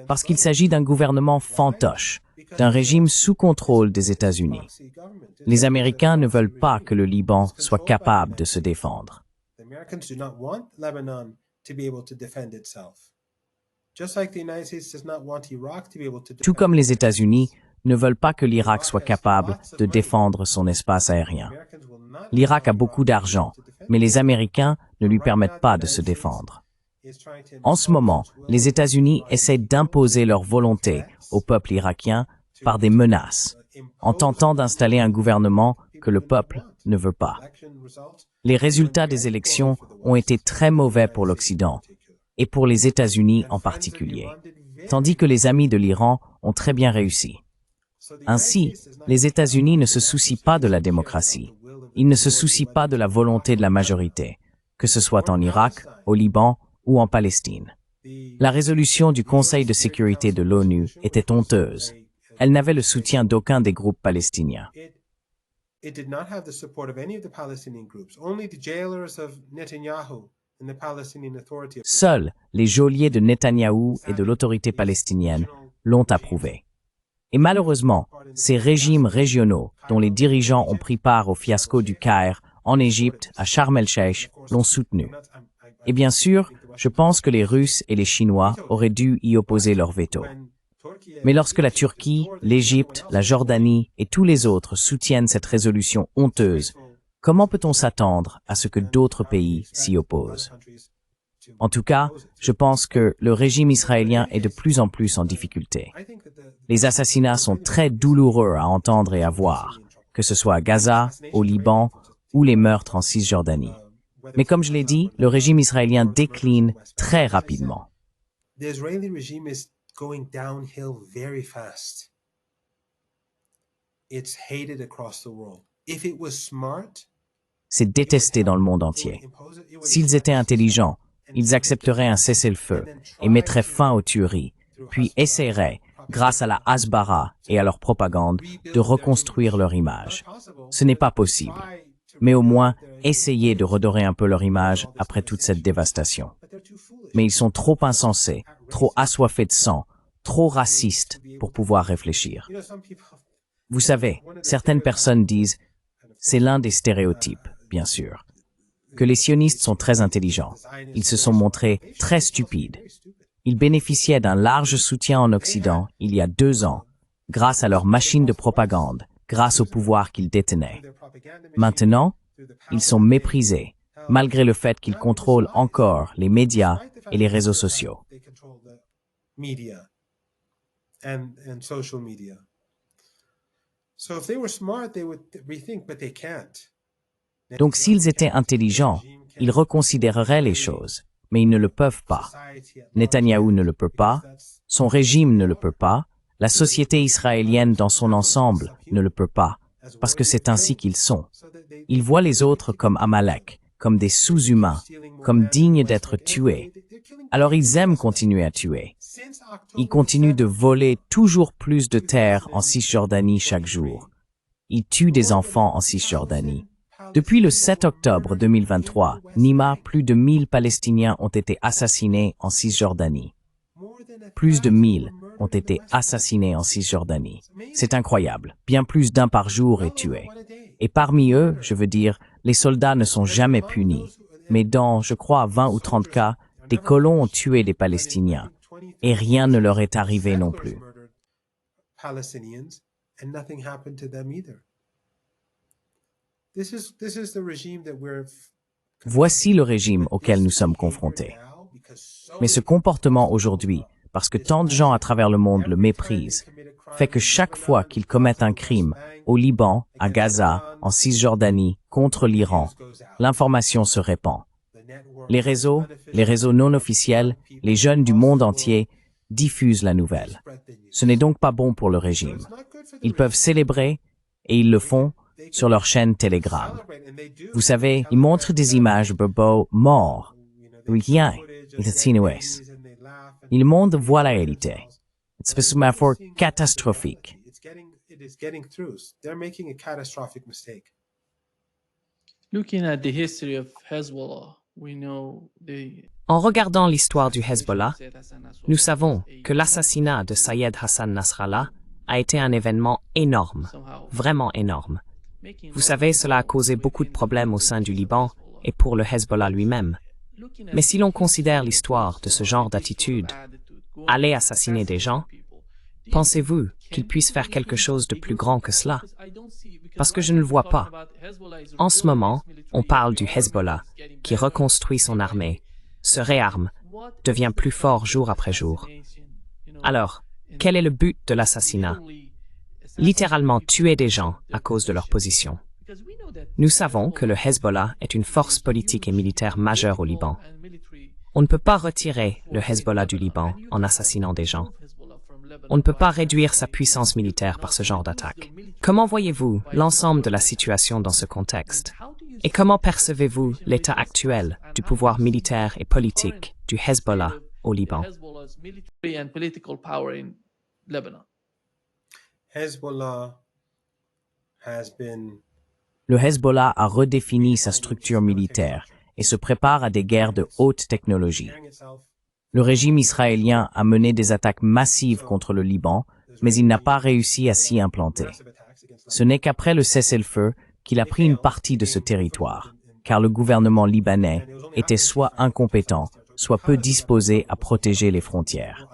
Parce qu'il s'agit d'un gouvernement fantoche, d'un régime sous contrôle des États-Unis. Les Américains ne veulent pas que le Liban soit capable de se défendre. Tout comme les États-Unis ne veulent pas que l'Irak soit capable de défendre son espace aérien. L'Irak a beaucoup d'argent, mais les Américains ne lui permettent pas de se défendre. En ce moment, les États-Unis essaient d'imposer leur volonté au peuple irakien par des menaces, en tentant d'installer un gouvernement que le peuple ne veut pas. Les résultats des élections ont été très mauvais pour l'Occident, et pour les États-Unis en particulier, tandis que les amis de l'Iran ont très bien réussi. Ainsi, les États-Unis ne se soucient pas de la démocratie. Ils ne se soucient pas de la volonté de la majorité, que ce soit en Irak, au Liban ou en Palestine. La résolution du Conseil de sécurité de l'ONU était honteuse. Elle n'avait le soutien d'aucun des groupes palestiniens. Seuls les geôliers de Netanyahou et de l'autorité palestinienne l'ont approuvé. Et malheureusement, ces régimes régionaux, dont les dirigeants ont pris part au fiasco du Caire, en Égypte, à Sharm el-Sheikh, l'ont soutenu. Et bien sûr, je pense que les Russes et les Chinois auraient dû y opposer leur veto. Mais lorsque la Turquie, l'Égypte, la Jordanie et tous les autres soutiennent cette résolution honteuse, comment peut-on s'attendre à ce que d'autres pays s'y opposent? En tout cas, je pense que le régime israélien est de plus en plus en difficulté. Les assassinats sont très douloureux à entendre et à voir, que ce soit à Gaza, au Liban ou les meurtres en Cisjordanie. Mais comme je l'ai dit, le régime israélien décline très rapidement. C'est détesté dans le monde entier. S'ils étaient intelligents, ils accepteraient un cessez-le-feu et mettraient fin aux tueries, puis essaieraient, grâce à la Hasbara et à leur propagande, de reconstruire leur image. Ce n'est pas possible. Mais au moins, essayez de redorer un peu leur image après toute cette dévastation. Mais ils sont trop insensés, trop assoiffés de sang, trop racistes pour pouvoir réfléchir. Vous savez, certaines personnes disent « c'est l'un des stéréotypes, bien sûr ». que les sionistes sont très intelligents. Ils se sont montrés très stupides. Ils bénéficiaient d'un large soutien en Occident il y a 2 ans, grâce à leur machine de propagande, grâce au pouvoir qu'ils détenaient. Maintenant, ils sont méprisés, malgré le fait qu'ils contrôlent encore les médias et les réseaux sociaux. Donc s'ils étaient intelligents, ils reconsidéreraient les choses, mais ils ne le peuvent pas. Netanyahou ne le peut pas, son régime ne le peut pas, la société israélienne dans son ensemble ne le peut pas, parce que c'est ainsi qu'ils sont. Ils voient les autres comme Amalek, comme des sous-humains, comme dignes d'être tués. Alors ils aiment continuer à tuer. Ils continuent de voler toujours plus de terre en Cisjordanie chaque jour. Ils tuent des enfants en Cisjordanie. Depuis le 7 octobre 2023, Nima, plus de 1000 Palestiniens ont été assassinés en Cisjordanie. Plus de 1000 ont été assassinés en Cisjordanie. C'est incroyable. Bien plus d'1 par jour est tué. Et parmi eux, je veux dire, les soldats ne sont jamais punis. Mais dans, je crois, 20 ou 30 cas, des colons ont tué des Palestiniens. Et rien ne leur est arrivé non plus. Voici le régime auquel nous sommes confrontés. Mais ce comportement aujourd'hui, parce que tant de gens à travers le monde le méprisent, fait que chaque fois qu'ils commettent un crime, au Liban, à Gaza, en Cisjordanie, contre l'Iran, l'information se répand. Les réseaux non officiels, les jeunes du monde entier diffusent la nouvelle. Ce n'est donc pas bon pour le régime. Ils peuvent célébrer, et ils le font, sur leur chaîne Telegram. Vous savez, ils montrent des images de Bobo morts. Rien, ils atténuent. Ils montrent voient la réalité. C'est une métaphore catastrophique. Looking at the history of Hezbollah, we know they En regardant l'histoire du Hezbollah, nous savons que l'assassinat de Sayed Hassan Nasrallah a été un événement énorme, vraiment énorme. Vous savez, cela a causé beaucoup de problèmes au sein du Liban et pour le Hezbollah lui-même. Mais si l'on considère l'histoire de ce genre d'attitude, aller assassiner des gens, pensez-vous qu'il puisse faire quelque chose de plus grand que cela? Parce que je ne le vois pas. En ce moment, on parle du Hezbollah, qui reconstruit son armée, se réarme, devient plus fort jour après jour. Alors, quel est le but de l'assassinat? Littéralement tuer des gens à cause de leur position. Nous savons que le Hezbollah est une force politique et militaire majeure au Liban. On ne peut pas retirer le Hezbollah du Liban en assassinant des gens. On ne peut pas réduire sa puissance militaire par ce genre d'attaque. Comment voyez-vous l'ensemble de la situation dans ce contexte? Et comment percevez-vous l'état actuel du pouvoir militaire et politique du Hezbollah au Liban? Le Hezbollah a redéfini sa structure militaire et se prépare à des guerres de haute technologie. Le régime israélien a mené des attaques massives contre le Liban, mais il n'a pas réussi à s'y implanter. Ce n'est qu'après le cessez-le-feu qu'il a pris une partie de ce territoire, car le gouvernement libanais était soit incompétent, soit peu disposé à protéger les frontières.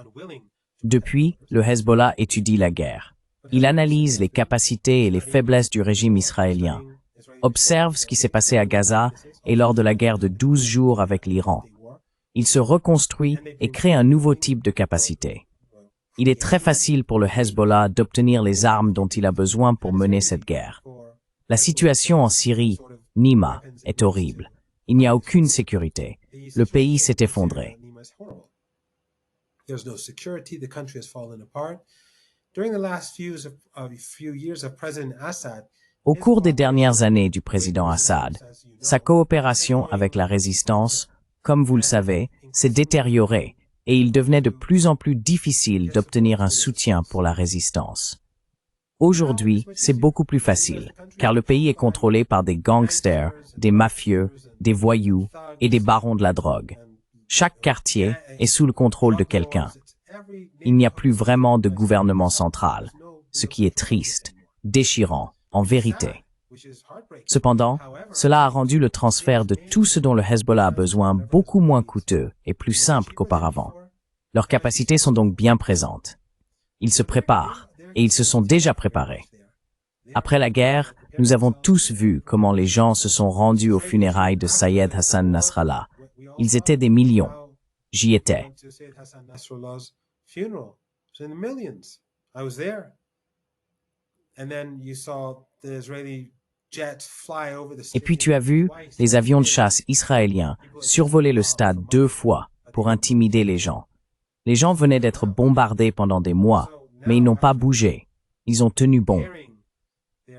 Depuis, le Hezbollah étudie la guerre. Il analyse les capacités et les faiblesses du régime israélien, observe ce qui s'est passé à Gaza et lors de la guerre de 12 jours avec l'Iran. Il se reconstruit et crée un nouveau type de capacité. Il est très facile pour le Hezbollah d'obtenir les armes dont il a besoin pour mener cette guerre. La situation en Syrie, Nima, est horrible. Il n'y a aucune sécurité. Le pays s'est effondré. Au cours des dernières années du président Assad, sa coopération avec la résistance, comme vous le savez, s'est détériorée et il devenait de plus en plus difficile d'obtenir un soutien pour la résistance. Aujourd'hui, c'est beaucoup plus facile, car le pays est contrôlé par des gangsters, des mafieux, des voyous et des barons de la drogue. Chaque quartier est sous le contrôle de quelqu'un. Il n'y a plus vraiment de gouvernement central, ce qui est triste, déchirant, en vérité. Cependant, cela a rendu le transfert de tout ce dont le Hezbollah a besoin beaucoup moins coûteux et plus simple qu'auparavant. Leurs capacités sont donc bien présentes. Ils se préparent, et ils se sont déjà préparés. Après la guerre, nous avons tous vu comment les gens se sont rendus aux funérailles de Sayed Hassan Nasrallah. Ils étaient des millions. J'y étais. Et puis tu as vu les avions de chasse israéliens survoler le stade 2 fois pour intimider les gens. Les gens venaient d'être bombardés pendant des mois, mais ils n'ont pas bougé. Ils ont tenu bon.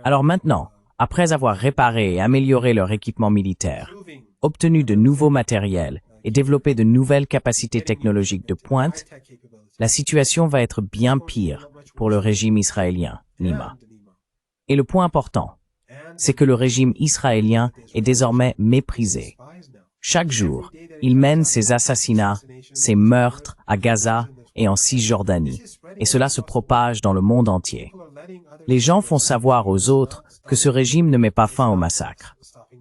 Alors maintenant, après avoir réparé et amélioré leur équipement militaire, obtenu de nouveaux matériels et développé de nouvelles capacités technologiques de pointe, la situation va être bien pire pour le régime israélien, Nima. Et le point important, c'est que le régime israélien est désormais méprisé. Chaque jour, il mène ses assassinats, ses meurtres à Gaza et en Cisjordanie, et cela se propage dans le monde entier. Les gens font savoir aux autres que ce régime ne met pas fin au massacre.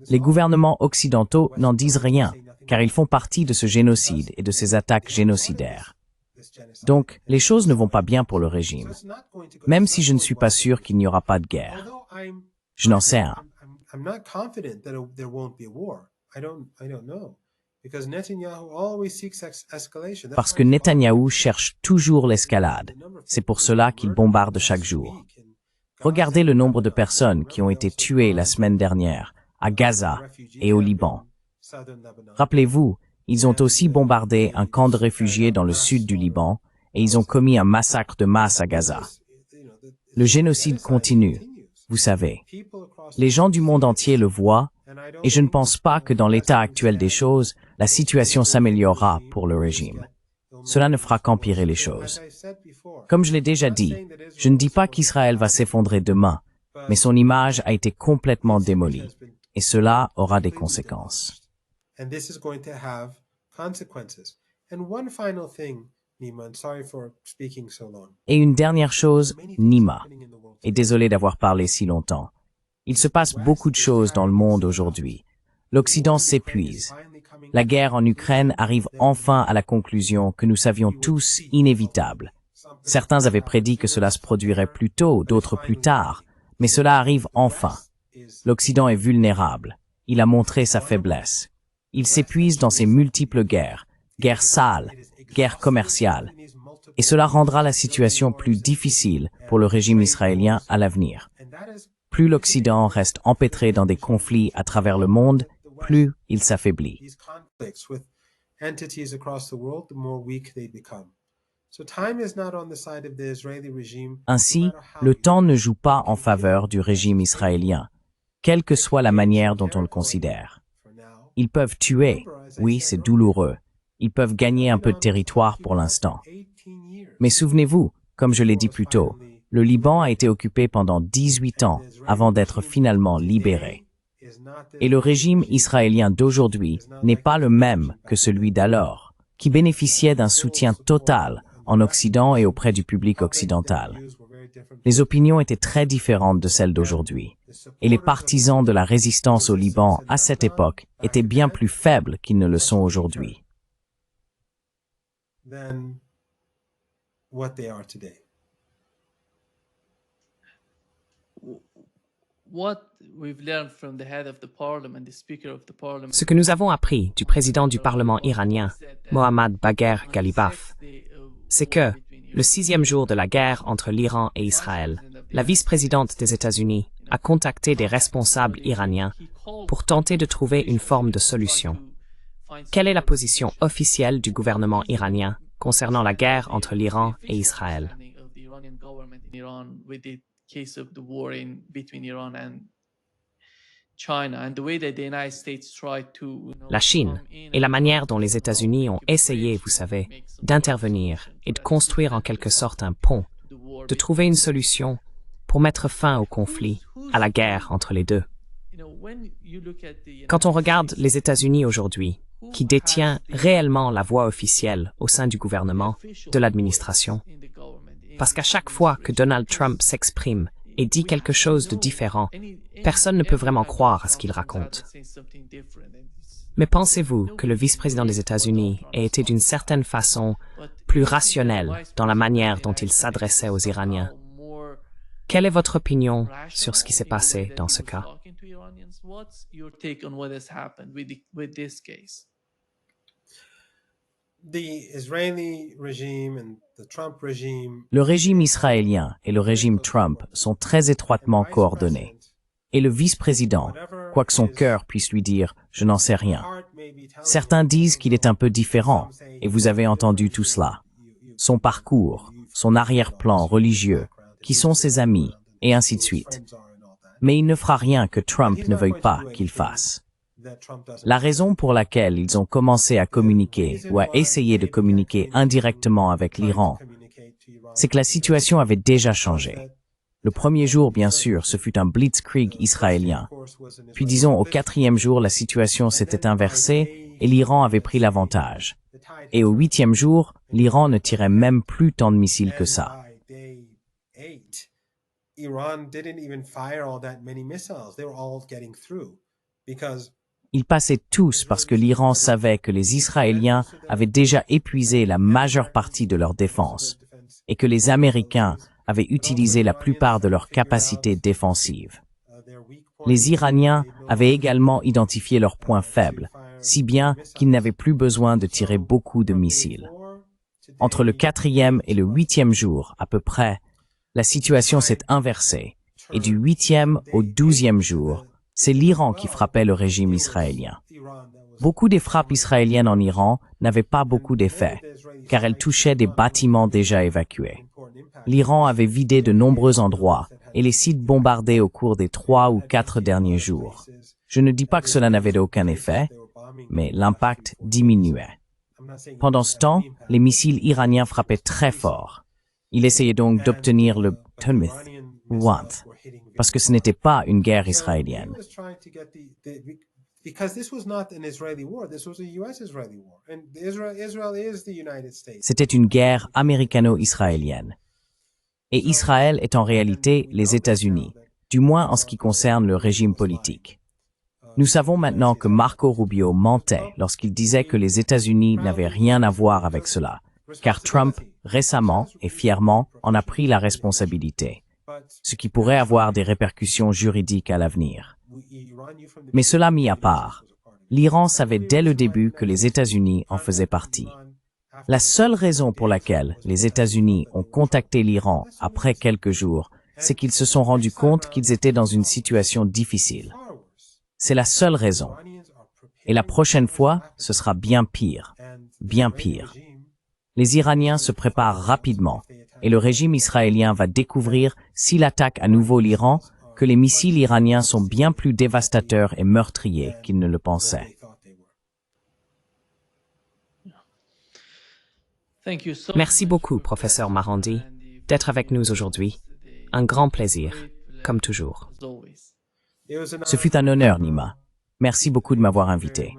Les gouvernements occidentaux n'en disent rien, car ils font partie de ce génocide et de ces attaques génocidaires. Donc, les choses ne vont pas bien pour le régime, même si je ne suis pas sûr qu'il n'y aura pas de guerre. Je n'en sais rien. Parce que Netanyahou cherche toujours l'escalade. C'est pour cela qu'il bombarde chaque jour. Regardez le nombre de personnes qui ont été tuées la semaine dernière, à Gaza et au Liban. Rappelez-vous, ils ont aussi bombardé un camp de réfugiés dans le sud du Liban et ils ont commis un massacre de masse à Gaza. Le génocide continue, vous savez. Les gens du monde entier le voient et je ne pense pas que dans l'état actuel des choses, la situation s'améliorera pour le régime. Cela ne fera qu'empirer les choses. Comme je l'ai déjà dit, je ne dis pas qu'Israël va s'effondrer demain, mais son image a été complètement démolie, et cela aura des conséquences. Et une dernière chose, Nima, et désolé d'avoir parlé si longtemps. Il se passe beaucoup de choses dans le monde aujourd'hui. L'Occident s'épuise. La guerre en Ukraine arrive enfin à la conclusion que nous savions tous inévitable. Certains avaient prédit que cela se produirait plus tôt, d'autres plus tard, mais cela arrive enfin. L'Occident est vulnérable. Il a montré sa faiblesse. Il s'épuise dans ses multiples guerres, guerres sales, guerres commerciales, et cela rendra la situation plus difficile pour le régime israélien à l'avenir. Plus l'Occident reste empêtré dans des conflits à travers le monde, plus il s'affaiblit. Ainsi, le temps ne joue pas en faveur du régime israélien, quelle que soit la manière dont on le considère. Ils peuvent tuer, oui, c'est douloureux. Ils peuvent gagner un peu de territoire pour l'instant. Mais souvenez-vous, comme je l'ai dit plus tôt, le Liban a été occupé pendant 18 ans avant d'être finalement libéré. Et le régime israélien d'aujourd'hui n'est pas le même que celui d'alors, qui bénéficiait d'un soutien total en Occident et auprès du public occidental. Les opinions étaient très différentes de celles d'aujourd'hui, et les partisans de la résistance au Liban à cette époque étaient bien plus faibles qu'ils ne le sont aujourd'hui. Ce que nous avons appris du président du Parlement iranien, Mohammad Bagher Ghalibaf, c'est que, le 6e jour de la guerre entre l'Iran et Israël, la vice-présidente des États-Unis a contacté des responsables iraniens pour tenter de trouver une forme de solution. Quelle est la position officielle du gouvernement iranien concernant la guerre entre l'Iran et Israël? La Chine et la manière dont les États-Unis ont essayé, vous savez, d'intervenir et de construire en quelque sorte un pont, de trouver une solution pour mettre fin au conflit, à la guerre entre les deux. Quand on regarde les États-Unis aujourd'hui, qui détient réellement la voix officielle au sein du gouvernement, de l'administration, parce qu'à chaque fois que Donald Trump s'exprime et dit quelque chose de différent, personne ne peut vraiment croire à ce qu'il raconte. Mais pensez-vous que le vice-président des États-Unis ait été d'une certaine façon plus rationnel dans la manière dont il s'adressait aux Iraniens? Quelle est votre opinion sur ce qui s'est passé dans ce cas? Le régime israélien et le régime Trump sont très étroitement coordonnés. Et le vice-président, quoi que son cœur puisse lui dire « je n'en sais rien ». Certains disent qu'il est un peu différent, et vous avez entendu tout cela. Son parcours, son arrière-plan religieux, qui sont ses amis, et ainsi de suite. Mais il ne fera rien que Trump ne veuille pas qu'il fasse. La raison pour laquelle ils ont commencé à communiquer ou à essayer de communiquer indirectement avec l'Iran, c'est que la situation avait déjà changé. Le premier jour, bien sûr, ce fut un blitzkrieg israélien. Puis disons, au 4e jour, la situation s'était inversée et l'Iran avait pris l'avantage. Et au 8e jour, l'Iran ne tirait même plus tant de missiles que ça. Ils passaient tous parce que l'Iran savait que les Israéliens avaient déjà épuisé la majeure partie de leur défense et que les Américains avaient utilisé la plupart de leurs capacités défensives. Les Iraniens avaient également identifié leurs points faibles, si bien qu'ils n'avaient plus besoin de tirer beaucoup de missiles. Entre le 4e et le 8e jour, à peu près, la situation s'est inversée, et du 8e au 12e jour, c'est l'Iran qui frappait le régime israélien. Beaucoup des frappes israéliennes en Iran n'avaient pas beaucoup d'effet, car elles touchaient des bâtiments déjà évacués. L'Iran avait vidé de nombreux endroits et les sites bombardés au cours des 3 ou 4 derniers jours. Je ne dis pas que cela n'avait aucun effet, mais l'impact diminuait. Pendant ce temps, les missiles iraniens frappaient très fort. Ils essayaient donc d'obtenir le Tunmith, Wanth, parce que ce n'était pas une guerre israélienne. C'était une guerre américano-israélienne. Et Israël est en réalité les États-Unis, du moins en ce qui concerne le régime politique. Nous savons maintenant que Marco Rubio mentait lorsqu'il disait que les États-Unis n'avaient rien à voir avec cela, car Trump, récemment et fièrement, en a pris la responsabilité, ce qui pourrait avoir des répercussions juridiques à l'avenir. Mais cela mis à part, l'Iran savait dès le début que les États-Unis en faisaient partie. La seule raison pour laquelle les États-Unis ont contacté l'Iran après quelques jours, c'est qu'ils se sont rendus compte qu'ils étaient dans une situation difficile. C'est la seule raison. Et la prochaine fois, ce sera bien pire. Bien pire. Les Iraniens se préparent rapidement, et le régime israélien va découvrir, s'il attaque à nouveau l'Iran, que les missiles iraniens sont bien plus dévastateurs et meurtriers qu'ils ne le pensaient. Merci beaucoup, professeur Marandi, d'être avec nous aujourd'hui. Un grand plaisir, comme toujours. Ce fut un honneur, Nima. Merci beaucoup de m'avoir invité.